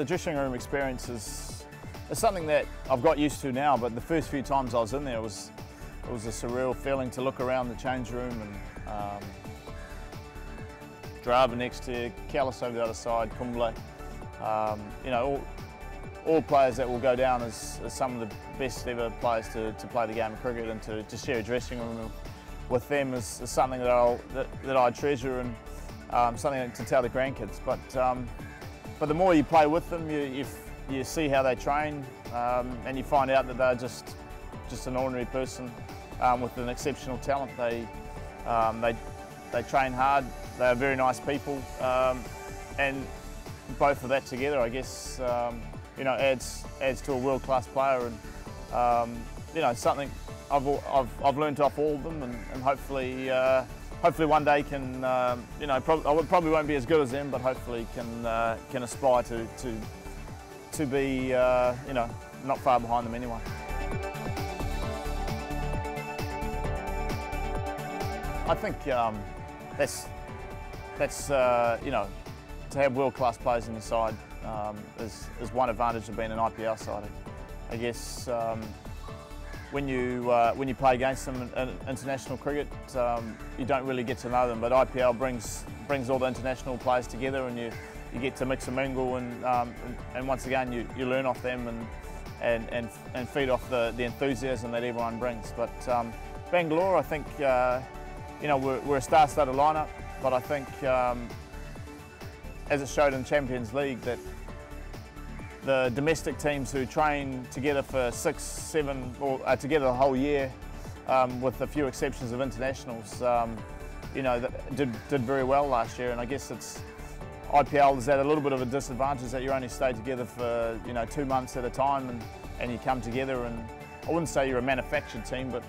dressing room experience is something that I've got used to now, but the first few times I was in there, it was a surreal feeling to look around the change room and Drava next to you, Callis over the other side, Kumble. You know, all players that will go down as some of the best ever players to play the game of cricket, and to share a dressing room with them is something that I treasure, and something to tell the grandkids. But the more you play with them, you see how they train, and you find out that they're just an ordinary person with an exceptional talent. They train hard. They're very nice people, and both of that together, I guess, you know, adds to a world-class player, and you know, something I've learned off all of them, and hopefully one day can, you know, I probably won't be as good as them, but hopefully can aspire to be, you know, not far behind them anyway. I think that's you know, to have world-class players in your side is one advantage of being an IPL side. I guess when you play against them in international cricket, you don't really get to know them, but IPL brings all the international players together, and you get to mix and mingle, and once again you learn off them and feed off the enthusiasm that everyone brings. But Bangalore, I think, you know, we're a star-studded lineup, but I think, as it showed in the Champions League, that the domestic teams who train together for 6, 7, or together the whole year, with a few exceptions of internationals, you know, that did very well last year. And I guess IPL is at a little bit of a disadvantage that you only stay together for, you know, 2 months at a time, and you come together, and I wouldn't say you're a manufactured team, but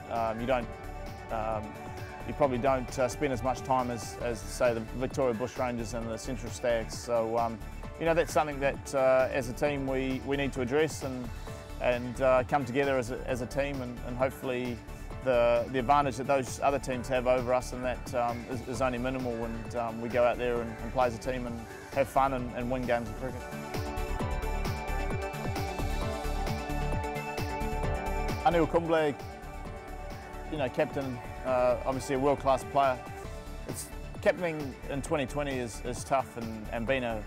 you probably don't spend as much time as say the Victoria Bushrangers and the Central Stags. So you know, that's something that as a team we need to address and come together as a team, and hopefully the advantage that those other teams have over us and that is only minimal, and we go out there and play as a team and have fun and win games of cricket. Anil Kumble, you know, captain, obviously a world-class player. Captaining in 2020 is tough, and being a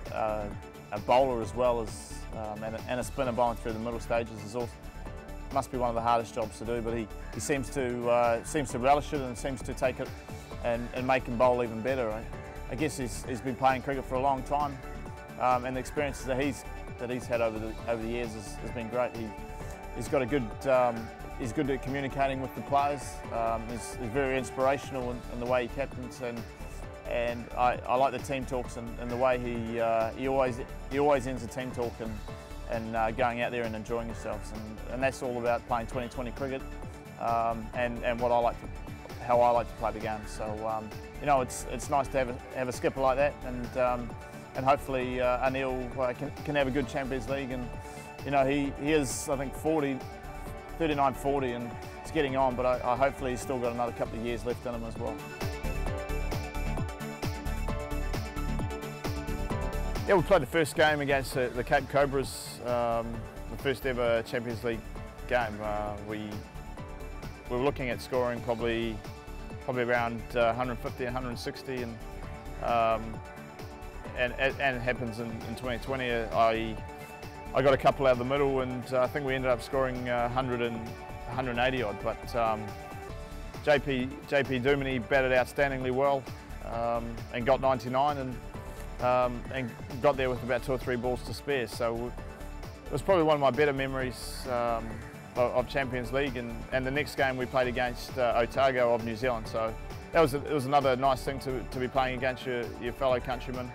bowler as well as and a spinner bowling through the middle stages is also must be one of the hardest jobs to do. But he seems to relish it and seems to take it and make him bowl even better. I guess he's been playing cricket for a long time, and the experiences that he's had over the years has been great. He's got a good. He's good at communicating with the players. He's very inspirational in the way he captains, and I like the team talks and the way he always ends the team talk and going out there and enjoying yourselves, and that's all about playing 2020 cricket, and how I like to play the game. So you know, it's nice to have a skipper like that, and hopefully Anil can have a good Champions League, and you know, he is, I think, 39-40, and it's getting on, but I hopefully he's still got another couple of years left in him as well. Yeah, we played the first game against the Cape Cobras, the first ever Champions League game. We were looking at scoring probably around 150, 160, and it happens in 2020. I got a couple out of the middle, and I think we ended up scoring 100 and 180 odd. But JP Duminy batted outstandingly well, and got 99, and got there with about 2 or 3 balls to spare. So it was probably one of my better memories of Champions League. And the next game we played against Otago of New Zealand. So it was another nice thing to be playing against your fellow countrymen,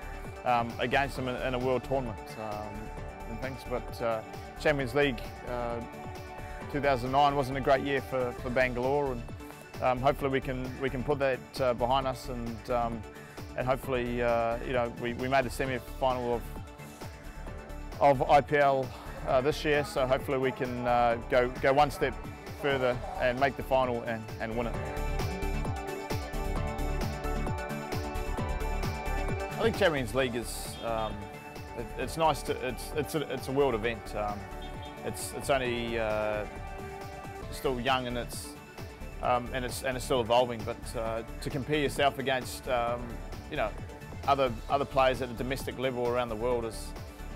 against them in a world tournament. And things, but Champions League 2009 wasn't a great year for Bangalore, and hopefully we can put that behind us, and hopefully you know, we made the semi-final of IPL this year, so hopefully we can go one step further and make the final and win it. I think Champions League is it's nice to it's a world event. It's only still young and it's still evolving. But to compare yourself against you know, other players at a domestic level around the world is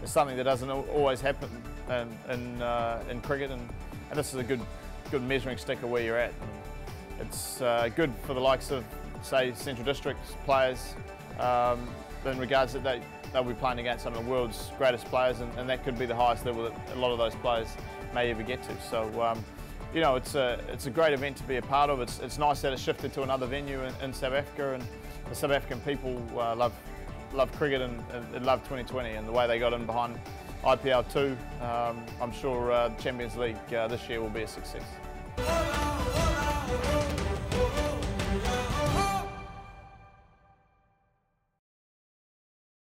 something that doesn't always happen in cricket, and this is a good measuring stick of where you're at. And it's good for the likes of, say, Central District players in regards that they'll be playing against some of the world's greatest players, and that could be the highest level that a lot of those players may ever get to. So you know, it's a great event to be a part of. It's nice that it's shifted to another venue in South Africa, and the South African people love cricket and love 2020 and the way they got in behind IPL 2. I'm sure the Champions League this year will be a success.